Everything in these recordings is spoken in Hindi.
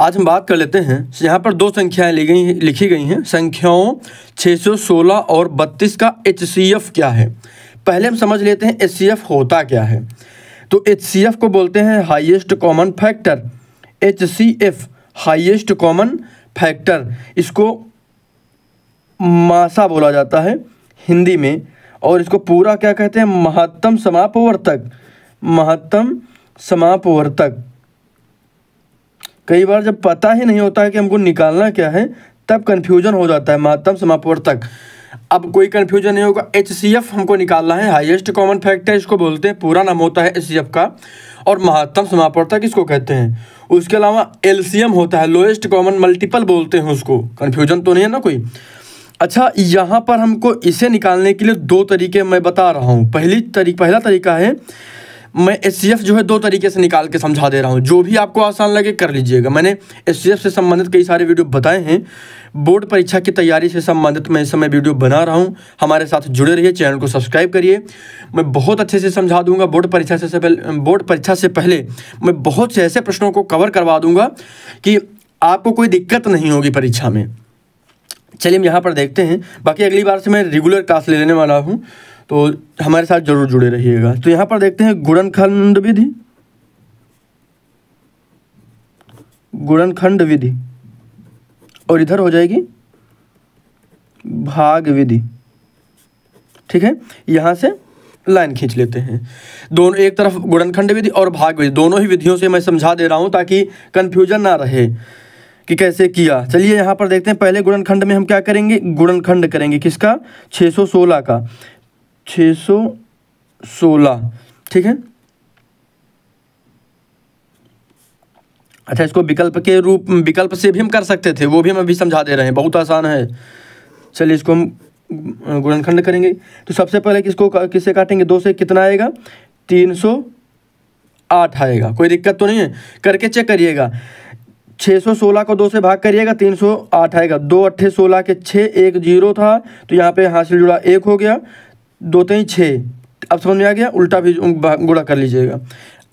आज हम बात कर लेते हैं, यहाँ पर दो संख्याएं लिखी गई हैं, संख्याओं 616 और 32 का HCF क्या है। पहले हम समझ लेते हैं HCF होता क्या है। तो HCF को बोलते हैं highest common factor. HCF highest common factor, इसको मासा बोला जाता है हिंदी में, और इसको पूरा क्या कहते हैं, महत्तम समापवर्तक। महत्तम समापवर्तक। कई बार जब पता ही नहीं होता है कि हमको निकालना क्या है, तब कन्फ्यूजन हो जाता है। महत्तम समापवर्तक, अब कोई कन्फ्यूजन नहीं होगा। HCF हमको निकालना है, हाईएस्ट कॉमन फैक्टर इसको बोलते हैं, पूरा नाम होता है HCF का, और महत्तम समापवर्तक इसको कहते हैं। उसके अलावा LCM होता है, लोएस्ट कॉमन मल्टीपल बोलते हैं उसको। कन्फ्यूजन तो नहीं है ना कोई। अच्छा, यहाँ पर हमको इसे निकालने के लिए दो तरीके मैं बता रहा हूँ। पहला तरीका है, मैं HCF जो है दो तरीके से निकाल के समझा दे रहा हूँ, जो भी आपको आसान लगे कर लीजिएगा। मैंने HCF से संबंधित कई सारे वीडियो बताए हैं। बोर्ड परीक्षा की तैयारी से संबंधित मैं इस समय वीडियो बना रहा हूँ, हमारे साथ जुड़े रहिए, चैनल को सब्सक्राइब करिए। मैं बहुत अच्छे से समझा दूंगा। बोर्ड परीक्षा से पहले मैं बहुत से ऐसे प्रश्नों को कवर करवा दूंगा कि आपको कोई दिक्कत नहीं होगी परीक्षा में। चलिए हम यहाँ पर देखते हैं। बाकी अगली बार से मैं रेगुलर क्लास ले लेने वाला हूँ, तो हमारे साथ जरूर जुड़े रहिएगा। तो यहाँ पर देखते हैं गुणनखंड विधि, गुणनखंड विधि, और इधर हो जाएगी भाग विधि। ठीक है, यहाँ से लाइन खींच लेते हैं। दोनों एक तरफ गुणनखंड विधि और भाग विधि, दोनों ही विधियों से मैं समझा दे रहा हूँ ताकि कन्फ्यूजन ना रहे कि कैसे किया। चलिए यहाँ पर देखते हैं। पहले गुणनखंड में हम क्या करेंगे, गुणनखंड करेंगे किसका, 616 का। 616, ठीक है। अच्छा, इसको विकल्प से भी हम कर सकते थे, वो भी हम अभी समझा दे रहे हैं, बहुत आसान है। चलिए इसको हम गुणनखंड करेंगे। तो सबसे पहले किससे काटेंगे, 2 से कितना आएगा, 308 आएगा। कोई दिक्कत तो नहीं है, करके चेक करिएगा। 616 को 2 से भाग करिएगा, 308 आएगा। 2 अट्ठे 16 के 6, 1 0 था तो यहाँ पे हासिल जुड़ा 1 हो गया, 2 3 6। अब समझ में आ गया, उल्टा भी गुणा कर लीजिएगा।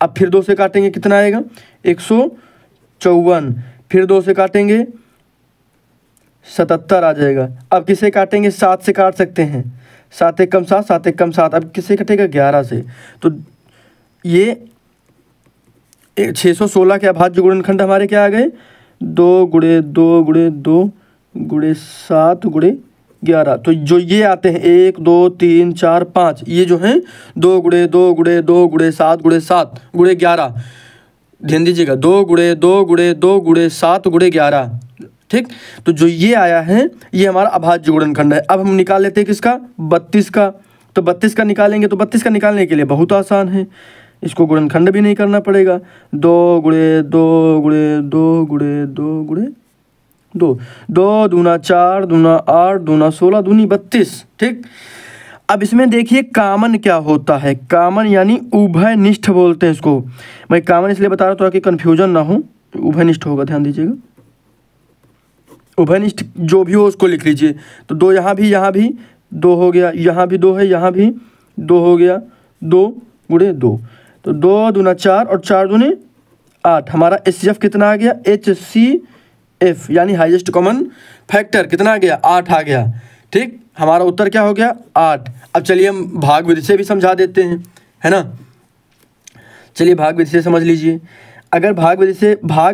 अब फिर 2 से काटेंगे, कितना आएगा, 154। फिर 2 से काटेंगे 77 आ जाएगा। अब किसे काटेंगे, 7 से काट सकते हैं, 7 1 कम 7, 7 1 कम 7। अब किसे कटेगा, 11 से। तो ये 616 के अभाज्य गुणनखंड हमारे क्या आ गए, 2 गुणे 2 गुणे 2 गुणे 7 गुणे 11। तो जो ये आते हैं 1 2 3 4 5, ये जो हैं 2 गुणे 2 गुणे 2 गुणे 7 गुणे 7 गुणे 11। ध्यान दीजिएगा, 2 गुणे 2 गुणे 2 गुणे 7 गुणे 11। ठीक, तो जो ये आया है ये हमारा अभाज्य गुणनखंड है। अब हम निकाल लेते हैं किसका, 32 का। तो 32 का निकालेंगे, तो 32 का निकालने के लिए बहुत आसान है, इसको गुणनखंड भी नहीं करना पड़ेगा। 2 गुणे 2 गुणे 2 गुणे 2 गुणे 2, 2 दूना 4 दूना 8 दूना 16 दूनी 32। ठीक, अब इसमें देखिए कामन क्या होता है। कामन यानी उभयनिष्ठ बोलते हैं इसको। मैं कामन इसलिए बता रहा हूँ ताकि कन्फ्यूजन ना हो। उभयनिष्ठ होगा, ध्यान दीजिएगा। उभयनिष्ठ जो भी हो उसको लिख लीजिए। तो 2 यहाँ भी 2 हो गया, यहाँ भी 2 है, यहाँ भी 2 हो गया, 2 गुणे 2। तो 2 दूना 4 और 4 दूने 8। हमारा HCF कितना आ गया, HCF यानी हाईएस्ट कॉमन फैक्टर कितना आ गया, 8 आ गया। ठीक, हमारा उत्तर क्या हो गया, 8। अब चलिए हम भाग विधि से भी समझा देते हैं, है ना। चलिए भाग विधि से समझ लीजिए। अगर भाग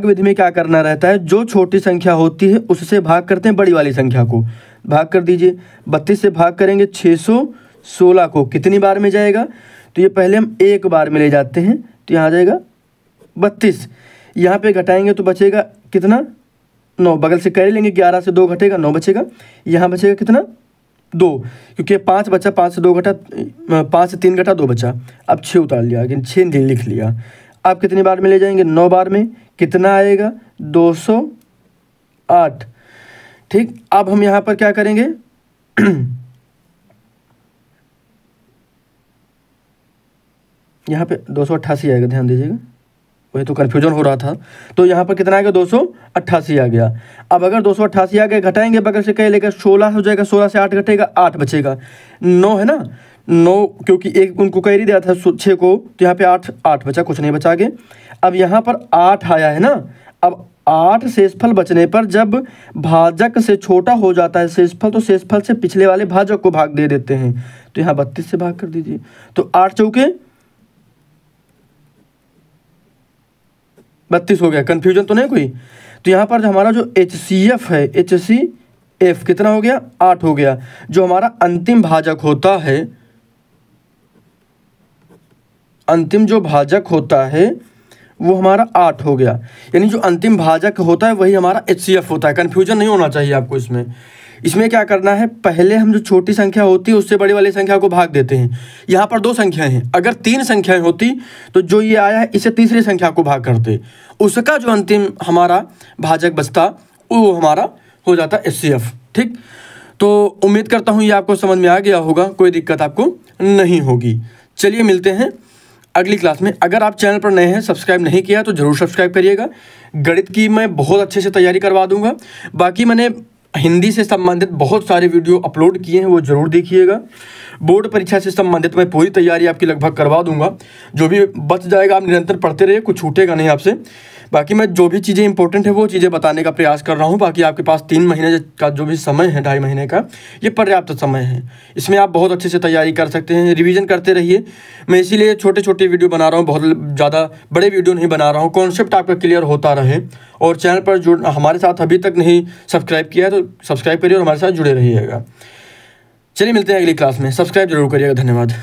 विधि में क्या करना रहता है, जो छोटी संख्या होती है उससे भाग करते हैं बड़ी वाली संख्या को। भाग कर दीजिए, 32 से भाग करेंगे 616 को, कितनी बार में जाएगा, तो ये पहले हम 1 बार में ले जाते हैं, तो यहाँ आ जाएगा 32। यहाँ पे घटाएंगे तो बचेगा कितना, 9। बगल से कर लेंगे, 11 से 2 घटेगा 9 बचेगा। यहाँ बचेगा कितना, 2, क्योंकि 5 बचा, 5 से 2 घटा, 5 से 3 घटा 2 बचा। अब 6 उतार लिया, 6 लिख लिया। अब कितनी बार में ले जाएंगे, 9 बार में, कितना आएगा, 208। ठीक, अब हम यहाँ पर क्या करेंगे यहाँ पे 288 आएगा, ध्यान दीजिएगा, वही तो कन्फ्यूजन हो रहा था। तो यहाँ पर कितना आ गया, 288 आ गया। अब अगर 288 आ गया, घटाएंगे बगल से कहीं लेकर 16 हो जाएगा, 16 से 8 घटेगा, 8 बचेगा। 9 है ना, 9 क्योंकि एक उनको कैरी दिया था 6 को, तो यहाँ पे 8 बचा, कुछ नहीं बचा आगे। अब यहाँ पर 8 आया है ना, अब 8 शेषफल बचने पर जब भाजक से छोटा हो जाता है शेषफल, तो शेषफल से पिछले वाले भाजक को भाग दे देते हैं। तो यहाँ 32 से भाग कर दीजिए। तो 8 चौके 32 हो गया। कन्फ्यूजन तो नहीं कोई? तो यहाँ पर हमारा जो HCF है, HCF कितना हो गया? 8 हो गया। जो हमारा अंतिम भाजक होता है, अंतिम जो भाजक होता है वो हमारा 8 हो गया। यानी जो अंतिम भाजक होता है वही हमारा HCF होता है। कन्फ्यूजन नहीं होना चाहिए आपको इसमें। इसमें क्या करना है, पहले हम जो छोटी संख्या होती है उससे बड़ी वाली संख्या को भाग देते हैं। यहाँ पर 2 संख्याएं हैं, अगर 3 संख्याएं होती तो जो ये आया है इसे तीसरी संख्या को भाग करते, उसका जो अंतिम हमारा भाजक बचता वो हमारा हो जाता HCF। ठीक, तो उम्मीद करता हूँ ये आपको समझ में आ गया होगा, कोई दिक्कत आपको नहीं होगी। चलिए मिलते हैं अगली क्लास में। अगर आप चैनल पर नए हैं, सब्सक्राइब नहीं किया तो ज़रूर सब्सक्राइब करिएगा। गणित की मैं बहुत अच्छे से तैयारी करवा दूंगा। बाकी मैंने हिंदी से संबंधित बहुत सारे वीडियो अपलोड किए हैं, वो ज़रूर देखिएगा। बोर्ड परीक्षा से संबंधित मैं पूरी तैयारी आपकी लगभग करवा दूंगा। जो भी बच जाएगा आप निरंतर पढ़ते रहिए, कुछ छूटेगा नहीं आपसे। बाकी मैं जो भी चीज़ें इंपॉर्टेंट है वो चीज़ें बताने का प्रयास कर रहा हूँ। बाकी आपके पास 3 महीने का जो भी समय है, 2.5 महीने का, ये पर्याप्त समय है। इसमें आप बहुत अच्छे से तैयारी कर सकते हैं, रिवीजन करते रहिए। मैं इसीलिए छोटे छोटे वीडियो बना रहा हूँ, बहुत ज़्यादा बड़े वीडियो नहीं बना रहा हूँ। कॉन्सेप्ट आपका क्लियर होता रहे। और चैनल पर जुड़ हमारे साथ अभी तक नहीं सब्सक्राइब किया है तो सब्सक्राइब करिए और हमारे साथ जुड़े रहिएगा। चलिए मिलते हैं अगली क्लास में। सब्सक्राइब जरूर करिएगा। धन्यवाद।